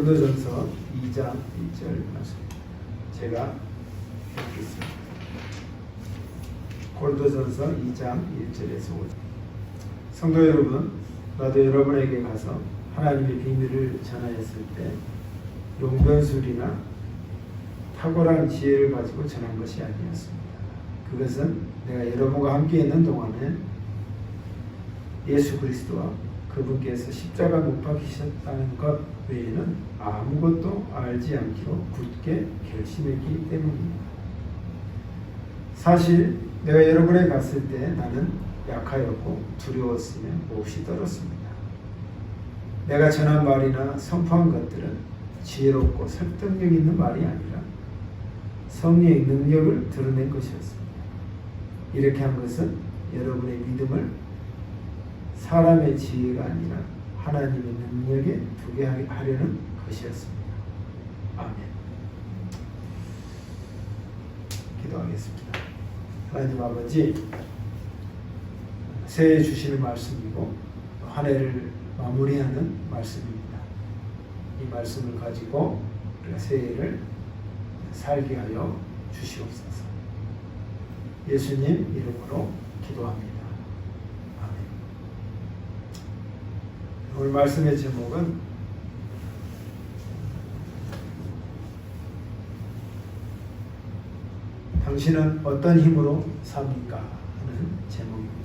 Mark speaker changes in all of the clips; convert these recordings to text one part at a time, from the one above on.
Speaker 1: 고린도전서 2장 1절 말씀 제가 읽겠습니다. 고린도전서 2장 1절에서 5절. 성도 여러분, 나도 여러분에게 가서 하나님의 비밀을 전하였을 때 용변술이나 탁월한 지혜를 가지고 전한 것이 아니었습니다. 그것은 내가 여러분과 함께 있는 동안에 예수 그리스도와 그분께서 십자가 못 박히셨다는 것 외에는 아무것도 알지 않기로 굳게 결심했기 때문입니다. 사실 내가 여러분에 갔을 때 나는 약하였고 두려웠으며 몹시 떨었습니다. 내가 전한 말이나 선포한 것들은 지혜롭고 설득력 있는 말이 아니라 성령의 능력을 드러낸 것이었습니다. 이렇게 한 것은 여러분의 믿음을 사람의 지혜가 아니라 하나님의 능력에 두게 하려는 것이었습니다. 아멘. 기도하겠습니다. 하나님 아버지, 새해 주시는 말씀이고 한 해를 마무리하는 말씀입니다. 이 말씀을 가지고 우리가 새해를 살게 하여 주시옵소서. 예수님 이름으로 기도합니다. 아멘. 오늘 말씀의 제목은 당신은 어떤 힘으로 삽니까? 하는 제목입니다.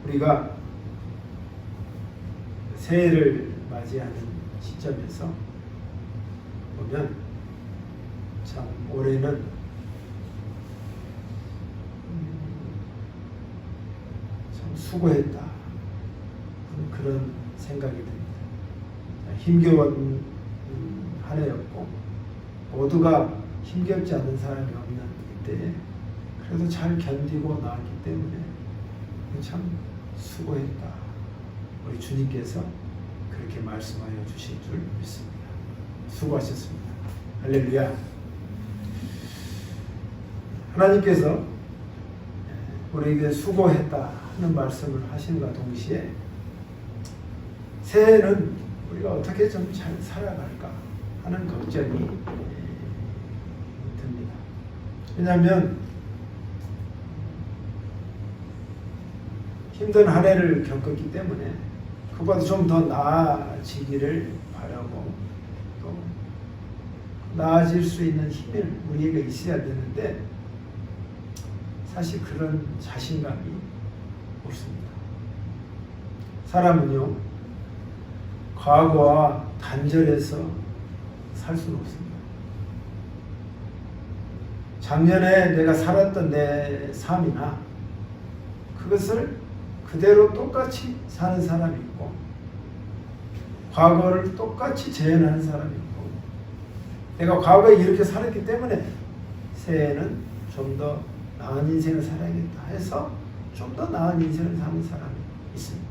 Speaker 1: 우리가 새해를 맞이하는 시점에서 보면 참 올해는 참 수고했다 그런 생각이 듭니다. 힘겨운 한 해였고 모두가 힘겹지 않은 사람이 없는 이때에 그래도 잘 견디고 나왔기 때문에 참 수고했다. 우리 주님께서 그렇게 말씀하여 주신 줄 믿습니다. 수고하셨습니다. 할렐루야. 하나님께서 우리에게 수고했다 하는 말씀을 하신과 동시에 새해는 우리가 어떻게 좀 잘 살아갈까 하는 걱정이 듭니다. 왜냐하면 힘든 한 해를 겪었기 때문에 그보다 좀 더 나아지기를 바라고 또 나아질 수 있는 힘이 우리에게 있어야 되는데 사실 그런 자신감이 없습니다. 사람은요, 과거와 단절해서 살 수는 없습니다. 작년에 내가 살았던 내 삶이나 그것을 그대로 똑같이 사는 사람이 있고 과거를 똑같이 재현하는 사람이 있고 내가 과거에 이렇게 살았기 때문에 새해에는 좀 더 나은 인생을 살아야겠다 해서 좀 더 나은 인생을 사는 사람이 있습니다.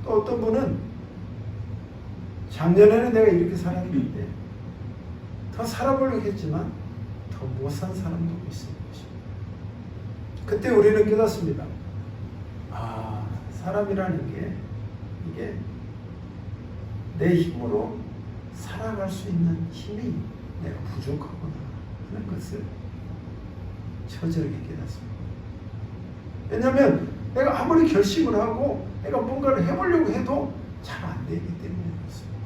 Speaker 1: 또 어떤 분은 작년에는 내가 이렇게 살았는데 더 살아보려고 했지만 더 못 산 사람도 있습니다. 그때 우리는 깨닫습니다. 아, 사람이라는 게 이게 내 힘으로 살아갈 수 있는 힘이 내가 부족하구나 하는 것을 처절하게 깨닫습니다. 왜냐하면 내가 아무리 결심을 하고 내가 뭔가를 해보려고 해도 잘 안 되기 때문에 그렇습니다.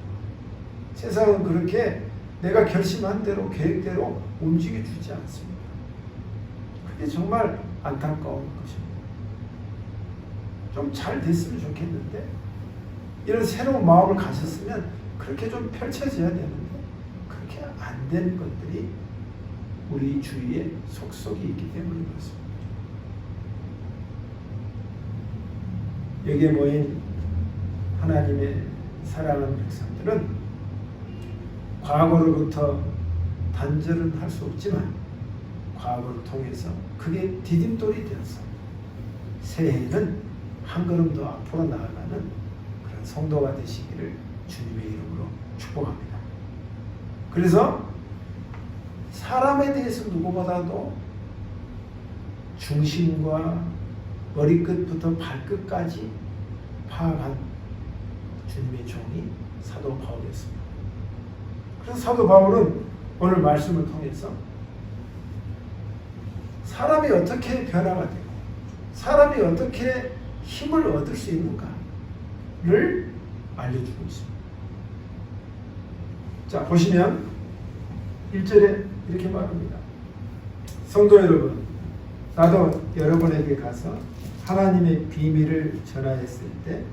Speaker 1: 세상은 그렇게 내가 결심한 대로 계획대로 움직여주지 않습니다. 그게 정말 안타까운 것입니다. 좀 잘 됐으면 좋겠는데 이런 새로운 마음을 가졌으면 그렇게 좀 펼쳐져야 되는데 그렇게 안 되는 것들이 우리 주위에 속속이 있기 때문에 그렇습니다. 여기에 모인 하나님의 사랑하는 백성들은 과거로부터 단절은 할 수 없지만 과거를 통해서 그게 디딤돌이 되어서 새해에는 한 걸음 더 앞으로 나아가는 그런 성도가 되시기를 주님의 이름으로 축복합니다. 그래서 사람에 대해서 누구보다도 중심과 머리끝부터 발끝까지 파악한 주님의 종이 사도 바울이었습니다. 그래서 사도 바울은 오늘 말씀을 통해서 사람이 어떻게 변화가 되고 사람이 어떻게 힘을 얻을 수 있는가를 알려주고 있습니다. 자, 보시면 1절에 이렇게 말합니다. 성도 여러분, 나도 여러분에게 가서 하나님의 비밀을 전하였을 때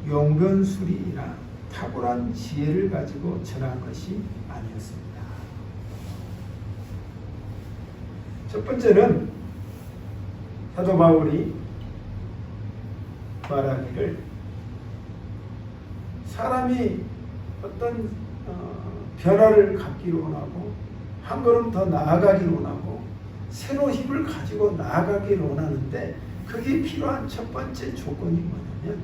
Speaker 1: 용변술이나 탁월한 지혜를 가지고 전한 것이 아니었습니다. 첫 번째는 사도 바울이 말하기를 사람이 어떤 변화를 갖기를 원하고 한 걸음 더 나아가기를 원하고 새로운 힘을 가지고 나아가기를 원하는데 그게 필요한 첫 번째 조건이 뭐냐면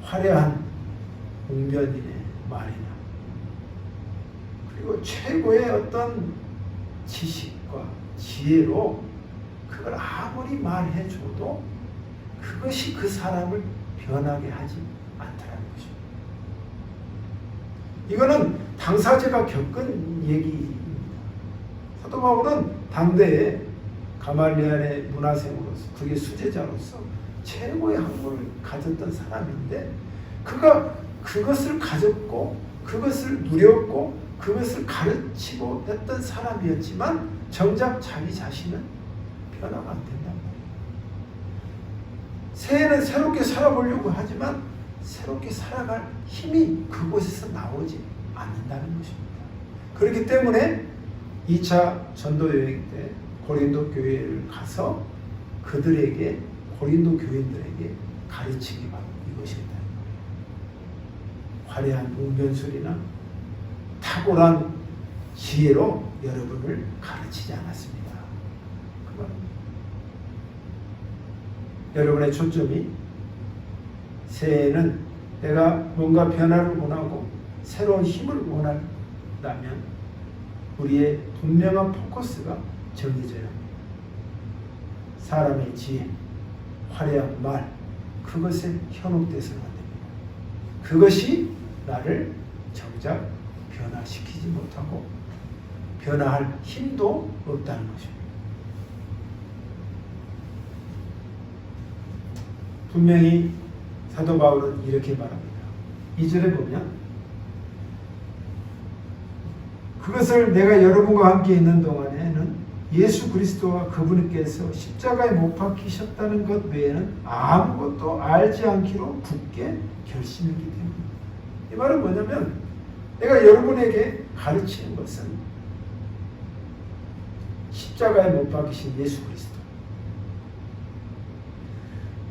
Speaker 1: 화려한 웅변인의 말이나 그리고 최고의 어떤 지식과 지혜로 그걸 아무리 말해줘도 그것이 그 사람을 변하게 하지 않더라는 것입니다. 이거는 당사자가 겪은 얘기입니다. 사도 바울은 당대에 가말리엘의 문화생으로서 그게 수제자로서 최고의 학문을 가졌던 사람인데 그가 그것을 가졌고 그것을 누렸고 그것을 가르치고 했던 사람이었지만 정작 자기 자신은 변화가 안 된단 말이에요. 새해는 새롭게 살아보려고 하지만 새롭게 살아갈 힘이 그곳에서 나오지 않는다는 것입니다. 그렇기 때문에 2차 전도 여행 때 고린도 교회를 가서 그들에게 고린도 교인들에게 가르치기 바로 이것이었다. 화려한 웅변술이나 탁월한 지혜로 여러분을 가르치지 않았습니다. 그 말입니다. 여러분의 초점이 새해에는 내가 뭔가 변화를 원하고 새로운 힘을 원한다면 우리의 분명한 포커스가 정해져야 합니다. 사람의 지혜, 화려한 말, 그것에 현혹돼서는 안 됩니다. 그것이 나를 정작 변화시키지 못하고 변화할 힘도 없다는 것입니다. 분명히 사도 바울은 이렇게 말합니다. 2절에 보면 그것을 내가 여러분과 함께 있는 동안에는 예수 그리스도와 그분께서 십자가에 못 박히셨다는 것 외에는 아무것도 알지 않기로 굳게 결심했기 때문입니다. 이 말은 뭐냐면 내가 여러분에게 가르치는 것은 십자가에 못 박히신 예수 그리스도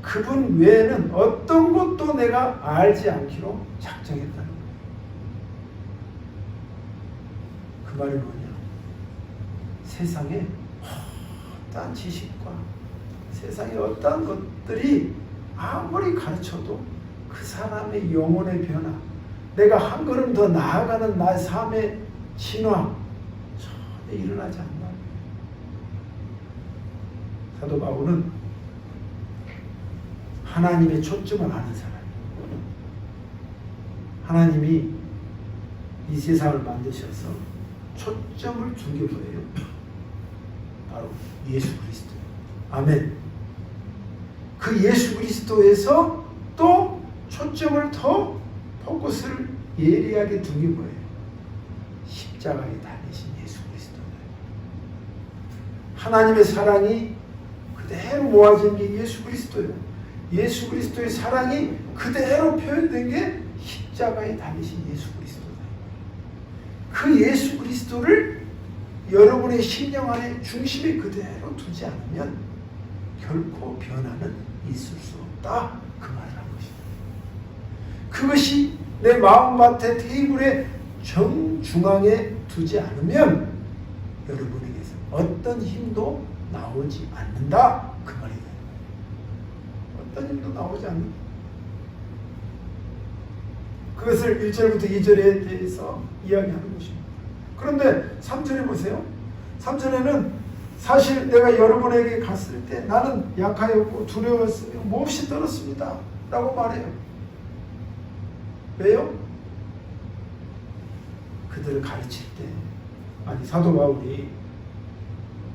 Speaker 1: 그분 외에는 어떤 것도 내가 알지 않기로 작정했다는 거예요. 그 말이 뭐냐? 세상에 어떠한 지식과 세상에 어떠한 것들이 아무리 가르쳐도 그 사람의 영혼의 변화, 내가 한 걸음 더 나아가는 나의 삶의 진화 전혀 일어나지 않는다. 사도 바울은 하나님의 초점을 아는 사람이에요. 하나님이 이 세상을 만드셔서 초점을 둔 게 뭐예요? 바로 예수 그리스도. 아멘. 그 예수 그리스도에서 또 초점을 더 포커스를 예리하게 둔 게 뭐예요? 십자가에 달리신 예수 그리스도예요. 하나님의 사랑이 그대로 모아진 게 예수 그리스도예요. 예수 그리스도의 사랑이 그대로 표현된 게 십자가에 달리신 예수 그리스도예요. 그 예수 그리스도를 여러분의 심령 안에 중심에 그대로 두지 않으면 결코 변화는 있을 수 없다. 그 말을 한 것입니다. 그것이 내 마음밭의 테이블의 정중앙에 두지 않으면 여러분에게서 어떤 힘도 나오지 않는다. 그 말이에요. 어떤 힘도 나오지 않는다. 그것을 1절부터 2절에 대해서 이야기하는 것입니다. 그런데 3절에 보세요. 3절에는 사실 내가 여러분에게 갔을 때 나는 약하였고 두려웠으며 몹시 떨었습니다 라고 말해요. 왜요? 그들을 가르칠 때, 아니 사도 바울이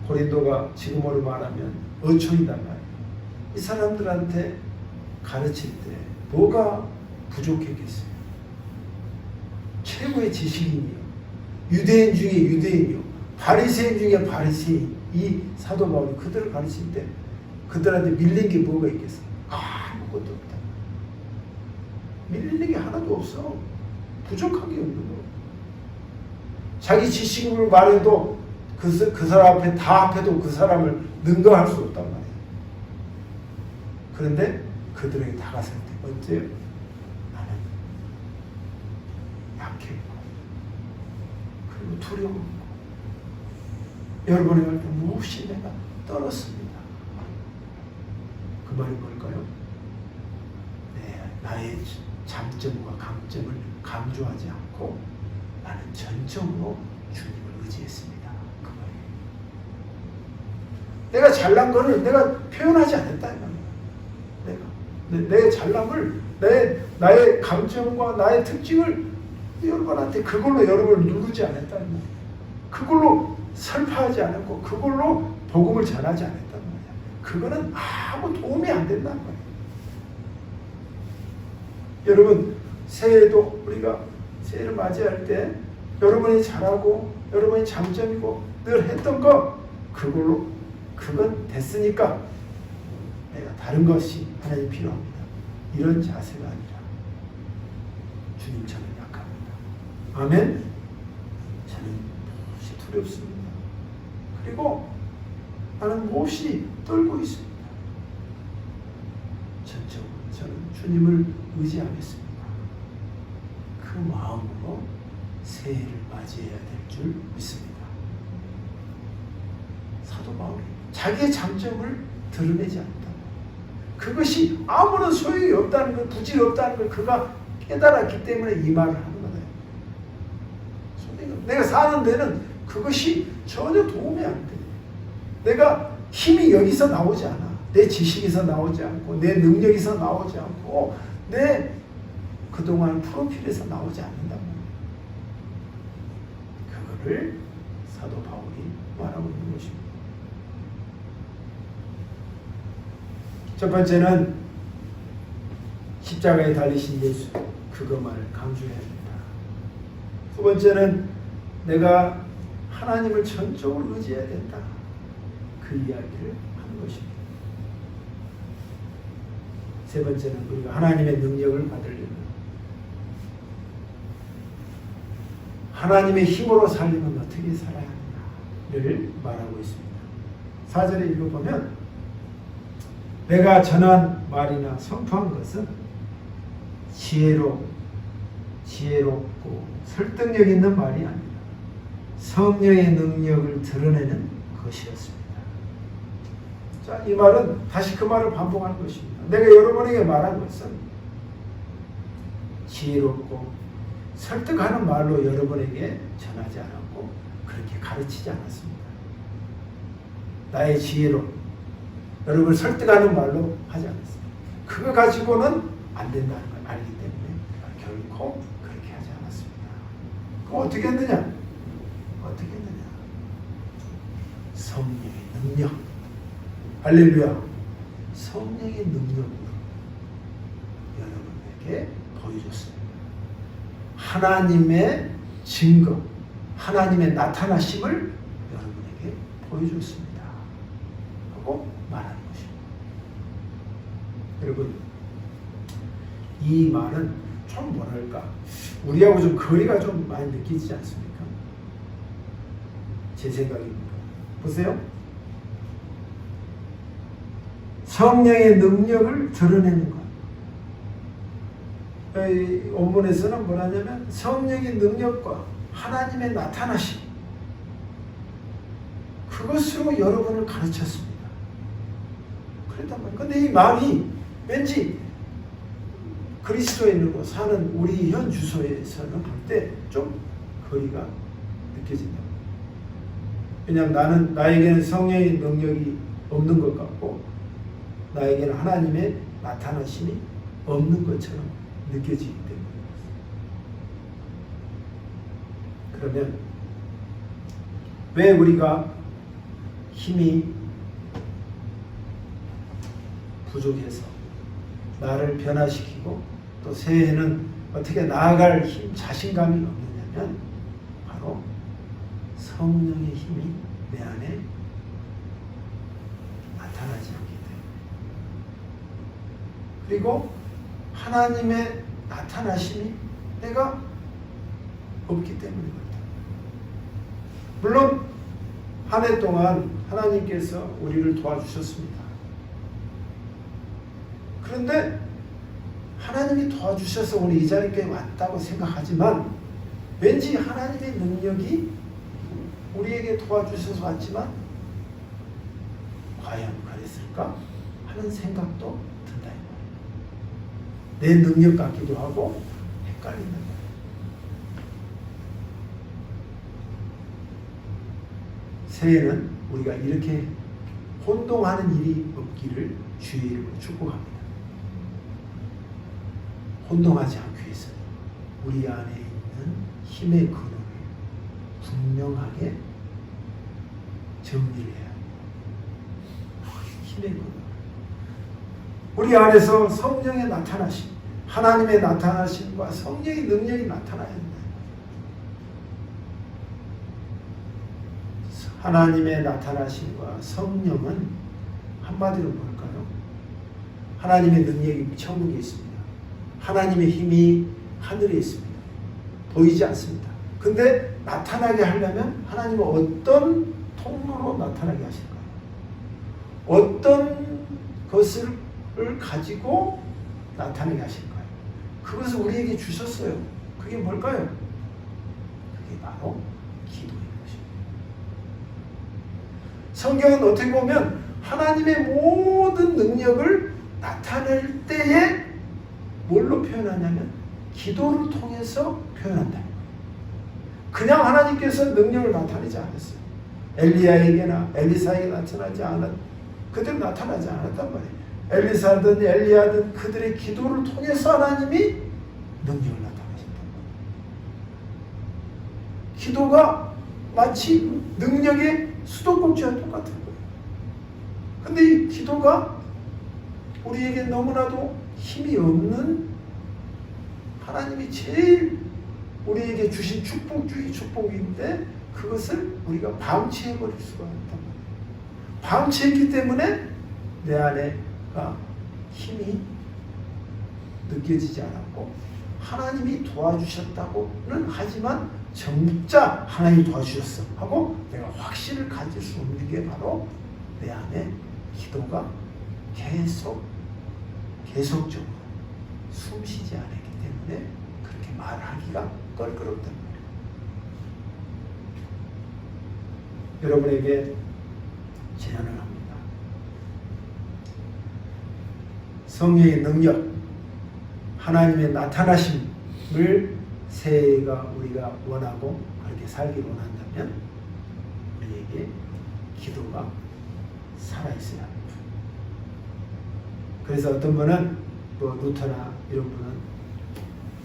Speaker 1: 고린도가 지금으로 말하면 어촌이단 말이에요. 이 사람들한테 가르칠 때 뭐가 부족했겠어요? 최고의 지식인이요, 유대인 중에 유대인이요, 바리새인 중에 바리새인, 이 사도 바울이 그들을 가르칠 때 그들한테 밀린 게 뭐가 있겠어? 아무것도 없다. 밀리는 게 하나도 없어. 부족한 게 없는 거. 자기 지식을 말해도 그 사람 앞에 다 앞에도 그 사람을 능가할 수 없단 말이에요. 그런데 그들에게 다가설 때 어때요? 나는 약해 그리고 두려워. 여러분이 할 때 몹시 내가 떨었습니다. 그 말이 뭘까요? 나의 장점과 강점을 강조하지 않고 나는 전적으로 주님을 의지했습니다. 그 말이에요. 내가 잘난 거를 내가 표현하지 않았다. 내 잘남을, 나의 강점과 나의 특징을 여러분한테 그걸로 여러분을 누르지 않았다. 그걸로 설파하지 않았고 그걸로 복음을 전하지 않았단 말이야. 그거는 아무 도움이 안 된단 말이야. 여러분, 새해에도 우리가 새해를 맞이할 때 여러분이 잘하고 여러분이 장점이고 늘 했던 거 그걸로 그건 됐으니까 내가 다른 것이 하나님 필요합니다. 이런 자세가 아니라 주님 저는 약합니다. 아멘. 저는 몹시 두렵습니다. 그리고 나는 몹시 떨고 있습니다. 전적으로 저는 주님을 의지하겠습니다. 그 마음으로 새해를 맞이해야 될 줄 믿습니다. 사도 바울이 자기의 장점을 드러내지 않는다. 그것이 아무런 소용이 없다는 걸, 부질이 없다는 걸 그가 깨달았기 때문에 이 말을 하는 거다. 내가 사는 데는 그것이 전혀 도움이 안 돼. 내가 힘이 여기서 나오지 않아. 내 지식에서 나오지 않고 내 능력에서 나오지 않고 내 그동안 프로필에서 나오지 않는단 말이야. 그거를 사도 바울이 말하고 있는 것입니다. 첫 번째는 십자가에 달리신 예수, 그것만을 강조해야 된다. 두 번째는 내가 하나님을 전적으로 의지해야 된다. 그 이야기를 하는 것입니다. 세 번째는 우리가 하나님의 능력을 받으려면 하나님의 힘으로 살려면 어떻게 살아야 하느냐를 말하고 있습니다. 4절에 읽어보면 내가 전한 말이나 선포한 것은 지혜롭고 설득력 있는 말이 아니라 성령의 능력을 드러내는 것이었습니다. 자, 이 말은 다시 그 말을 반복하는 것입니다. 내가 여러분에게 말한 것은 지혜롭고 설득하는 말로 여러분에게 전하지 않았고 그렇게 가르치지 않았습니다. 나의 지혜로 여러분을 설득하는 말로 하지 않았습니다. 그거 가지고는 안 된다는 걸 알기 때문에 결코 그렇게 하지 않았습니다. 그럼 어떻게 했느냐? 성령의 능력. 할렐루야. 성령의 능력으로 여러분에게 보여줬습니다. 하나님의 증거, 하나님의 나타나심을 여러분에게 보여줬습니다. 하고 말하는 것입니다. 여러분, 이 말은 좀 뭐랄까, 우리하고 좀 거리가 좀 많이 느끼지 않습니까? 제 생각입니다. 보세요. 성령의 능력을 드러내는 것. 이 원문에서는 뭐라냐면 성령의 능력과 하나님의 나타나심, 그것으로 여러분을 가르쳤습니다. 그랬단 말이에요. 근데 이 말이 왠지 그리스도에 있는 거 사는 우리 현 주소에서는 볼 때 좀 거리가 느껴진다. 왜냐하면 나에게는 성령의 능력이 없는 것 같고 나에게는 하나님의 나타나심이 없는 것처럼 느껴지기 때문에. 그러면 왜 우리가 힘이 부족해서 나를 변화시키고 또 새해에는 어떻게 나아갈 힘, 자신감이 없느냐면 바로 성령의 힘이 내 안에 나타나지 않기 때문에. 그리고 하나님의 나타나심이 내가 없기 때문입니다. 물론 한 해 동안 하나님께서 우리를 도와주셨습니다. 그런데 하나님이 도와주셔서 오늘 이 자리에 왔다고 생각하지만 왠지 하나님의 능력이 우리에게 도와주셔서 왔지만 과연 그랬을까 하는 생각도 든다. 내 능력 같기도 하고 헷갈리는 거예요. 새해는 우리가 이렇게 혼동하는 일이 없기를 주의 이름으로 축복합니다. 혼동하지 않기 위해서 우리 안에 있는 힘의 근원을 분명하게 정리를 해야 합니다. 힘의 근원. 우리 안에서 성령의 나타나심, 하나님의 나타나심과 성령의 능력이 나타나야 합니다. 하나님의 나타나심과 성령은 한마디로 뭘까요? 하나님의 능력이 천국에 있습니다. 하나님의 힘이 하늘에 있습니다. 보이지 않습니다. 근데 나타나게 하려면 하나님은 어떤 통로로 나타나게 하실까요? 어떤 것을 가지고 나타나게 하실까요? 그것을 우리에게 주셨어요. 그게 뭘까요? 그게 바로 기도인 것입니다. 성경은 어떻게 보면 하나님의 모든 능력을 나타낼 때에 뭘로 표현하냐면 기도를 통해서 표현한다. 그냥 하나님께서 능력을 나타내지 않았어요. 엘리야에게나 엘리사에게 나타나지 않았, 그대로 나타나지 않았단 말이에요. 엘리사든 엘리야든 그들의 기도를 통해서 하나님이 능력을 나타내셨단 말이에요. 기도가 마치 능력의 수도꼭지와 똑같은 거예요. 근데 이 기도가 우리에게 너무나도 힘이 없는 하나님이 제일 우리에게 주신 축복 중의 축복인데 그것을 우리가 방치해버릴 수가 없단 말이에요. 방치했기 때문에 내 안에가 힘이 느껴지지 않았고 하나님이 도와주셨다고는 하지만 진짜 하나님이 도와주셨어 하고 내가 확신을 가질 수 없는 게 바로 내 안에 기도가 계속적으로 숨쉬지 않았기 때문에 그렇게 말하기가 껄끄럽단 말이에요. 여러분에게 제안을 합니다. 성령의 능력, 하나님의 나타나심을 새해가 우리가 원하고 그렇게 살기를 원한다면 우리에게 기도가 살아있어야 합니다. 그래서 어떤 분은 뭐 루터나 이런 분은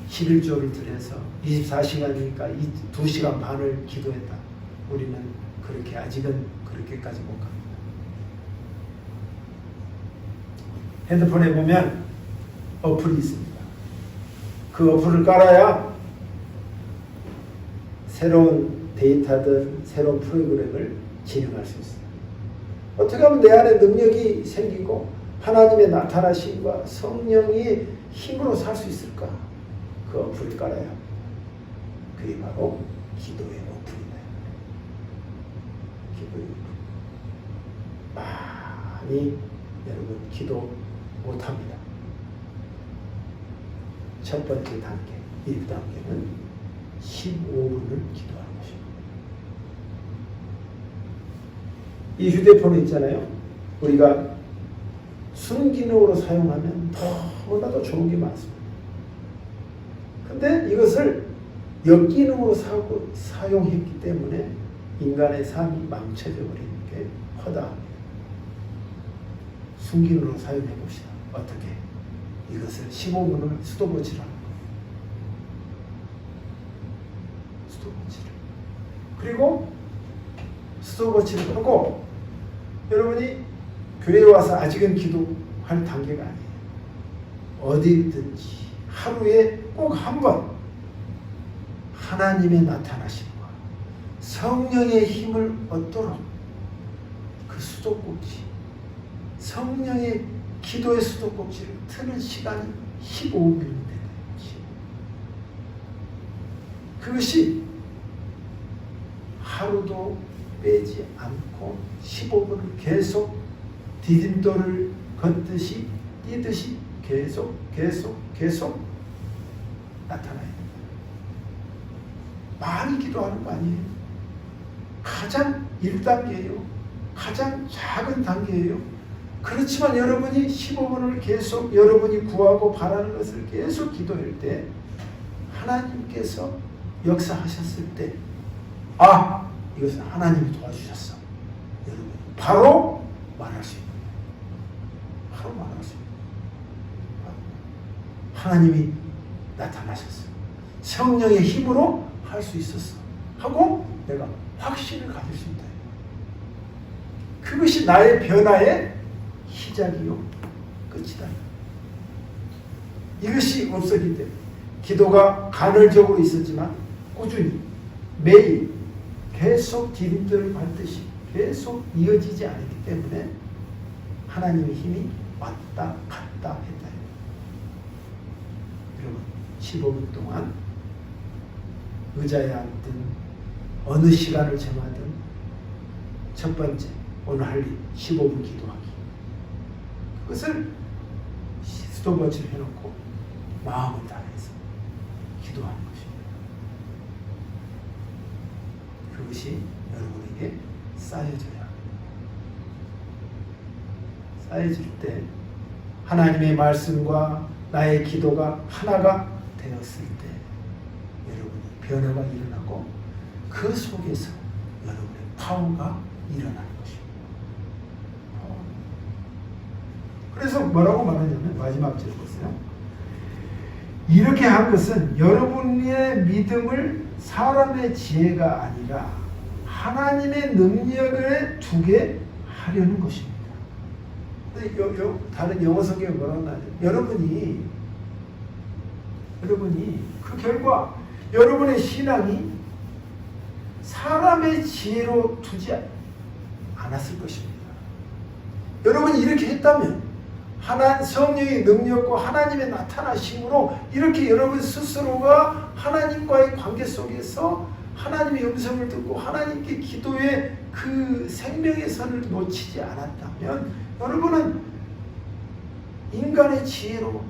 Speaker 1: 11조를 들여서 24시간이니까 2시간 반을 기도했다. 우리는 그렇게 아직은 그렇게까지 못 갑니다. 핸드폰에 보면 어플이 있습니다. 그 어플을 깔아야 새로운 데이터들, 새로운 프로그램을 진행할 수 있어요. 어떻게 하면 내 안에 능력이 생기고 하나님의 나타나심과 성령의 힘으로 살 수 있을까? 그 어플을 깔아야 합니다. 그게 바로 기도의 어플이다. 기도의 어플. 많이 여러분 기도 못합니다. 첫 번째 단계, 1단계는 15분을 기도하는 것입니다. 이 휴대폰이 있잖아요. 우리가 순기능으로 사용하면 너무나도 좋은 게 많습니다. 근데 이것을 역기능으로 사용했기 때문에 인간의 삶이 망쳐져 버리는 게 허다합니다. 순기능으로 사용해 봅시다. 어떻게? 이것을 15분을 수도고치를 하는 거예요. 수도고치를. 그리고 수도고치를 하고 여러분이 교회에 와서 아직은 기도할 단계가 아니에요. 어디든지 하루에 꼭 한 번 하나님의 나타나심과 성령의 힘을 얻도록 그 수도꼭지, 성령의 기도의 수도꼭지를 트는 시간이 15분이면 되는 거지. 그것이 하루도 빼지 않고 15분을 계속 디딤돌을 걷듯이 뛰듯이 계속 나타나야 된다. 많이 기도하는 거 아니에요. 가장 1단계예요. 가장 작은 단계예요. 그렇지만 여러분이 15분을 계속 여러분이 구하고 바라는 것을 계속 기도할 때 하나님께서 역사하셨을 때 이것은 하나님이 도와주셨어. 여러분 바로 말할 수 있는 거예요. 바로 말할 수 있는 거예요. 하나님이 나타나셨어. 성령의 힘으로 할 수 있었어. 하고 내가 확신을 가질 수 있다. 그것이 나의 변화의 시작이요 끝이다. 이것이 없었기 때문에 기도가 간헐적으로 있었지만 꾸준히 매일 계속 디딤돌을 밟듯이 계속 이어지지 않았기 때문에 하나님의 힘이 왔다 갔다 했다. 여러분 15분 동안 의자에 앉든 어느 시간을 정하든 첫 번째 오늘 할 일 15분 기도하기. 그것을 스톱워치를 해놓고 마음을 다해서 기도하는 것입니다. 그것이 여러분에게 쌓여져야 합니다. 쌓여질 때 하나님의 말씀과 나의 기도가 하나가 되었을 때 여러분이 변화가 일어나고 그 속에서 여러분의 파워가 일어나는 것입니다. 그래서 뭐라고 말하냐면 마지막 절 보세요. 이렇게 한 것은 여러분의 믿음을 사람의 지혜가 아니라 하나님의 능력을 두게 하려는 것입니다. 다른 영어 성경에 뭐라고 하냐면 여러분이 그 결과 여러분의 신앙이 사람의 지혜로 두지 않았을 것입니다. 여러분이 이렇게 했다면 성령의 능력과 하나님의 나타나심으로 이렇게 여러분 스스로가 하나님과의 관계 속에서 하나님의 음성을 듣고 하나님께 기도의 그 생명의 선을 놓치지 않았다면 여러분은 인간의 지혜로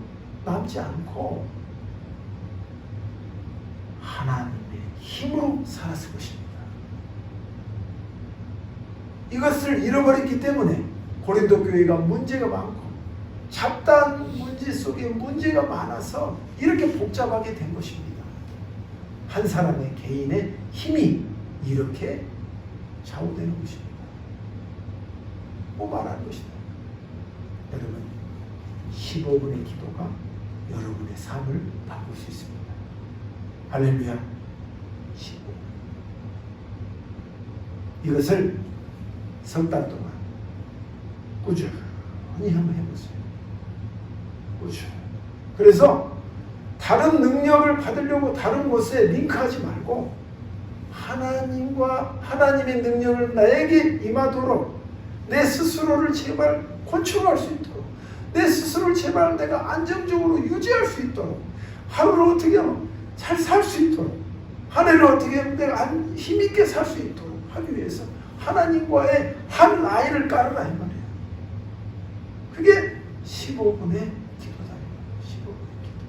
Speaker 1: 남지 않고 하나님의 힘으로 살았을 것입니다. 이것을 잃어버렸기 때문에 고린도 교회가 문제가 많고 잡다한 문제 속에 문제가 많아서 이렇게 복잡하게 된 것입니다. 한 사람의 개인의 힘이 이렇게 좌우되는 것입니다. 말하는 것이다. 여러분 15분의 기도가 여러분의 삶을 바꿀 수 있습니다. 할렐루야. 15분. 이것을 석 달 동안 꾸준히 한번 해보세요. 꾸준히. 그래서 다른 능력을 받으려고 다른 곳에 링크하지 말고 하나님과 하나님의 능력을 나에게 임하도록 내 스스로를 제발 컨트롤할 수 있도록 내 스스로를 제발 내가 안정적으로 유지할 수 있도록 하루를 어떻게 하면 잘 살 수 있도록 한 해를 어떻게 하면 내가 힘있게 살 수 있도록 하기 위해서 하나님과의 한 아이를 깔으라 이 말이에요. 그게 15분의 기도다. 15분의 기도.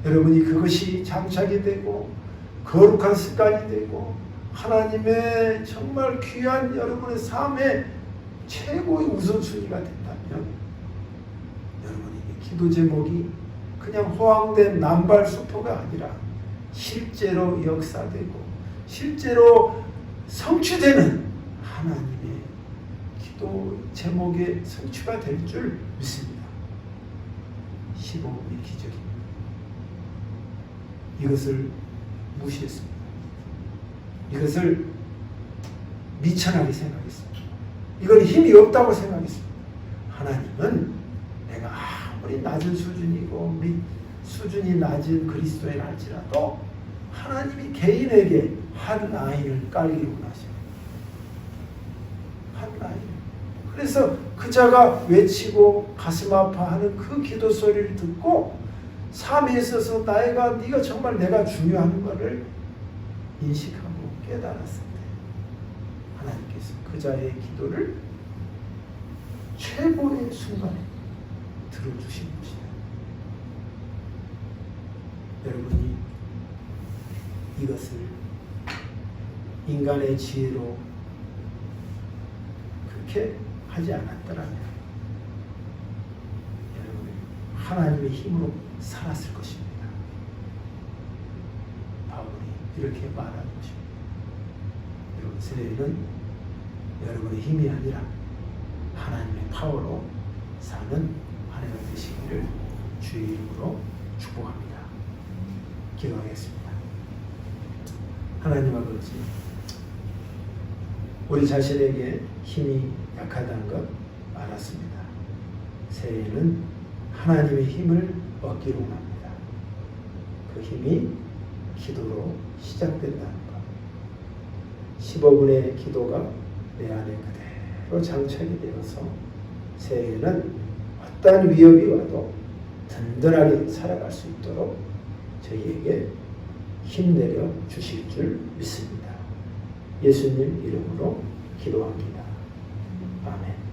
Speaker 1: 여러분이 그것이 장착이 되고 거룩한 습관이 되고 하나님의 정말 귀한 여러분의 삶의 최고의 우선순위가 된다면 여러분에게 기도 제목이 그냥 호황된 남발수포가 아니라 실제로 역사되고 실제로 성취되는 하나님의 기도 제목의 성취가 될 줄 믿습니다. 15분의 기적입니다. 이것을 무시했습니다. 이것을 미천하게 생각했습니다. 이건 힘이 없다고 생각했습니다. 하나님은 내가 아무리 낮은 수준이고 수준이 낮은 그리스도인 할지라도 하나님이 개인에게 한 아이를 깔기를 원하셔요. 한 아이. 그래서 그 자가 외치고 가슴 아파하는 그 기도 소리를 듣고 삶에 있어서 네가 정말 내가 중요한 것을 인식하고 깨달았을 때 하나님께서 그 자의 기도를 최고의 순간에 들어주신 것이다. 여러분이 이것을 인간의 지혜로 그렇게 하지 않았더라면 여러분이 하나님의 힘으로 살았을 것입니다. 바울이 이렇게 말하는 것입니다. 여러분 새해는 여러분의 힘이 아니라 하나님의 파워로 사는 한 해가 되시기를 주의 이름으로 축복합니다. 기도하겠습니다. 하나님 아버지, 우리 자신에게 힘이 약하다는 것 알았습니다. 새해에는 하나님의 힘을 얻기로 합니다. 그 힘이 기도로 시작된다는 것. 15분의 기도가 내 안에 그대로 장착이 되어서 새해에는 어떠한 위협이 와도 든든하게 살아갈 수 있도록 저희에게 힘내려 주실 줄 믿습니다. 예수님 이름으로 기도합니다. 아멘.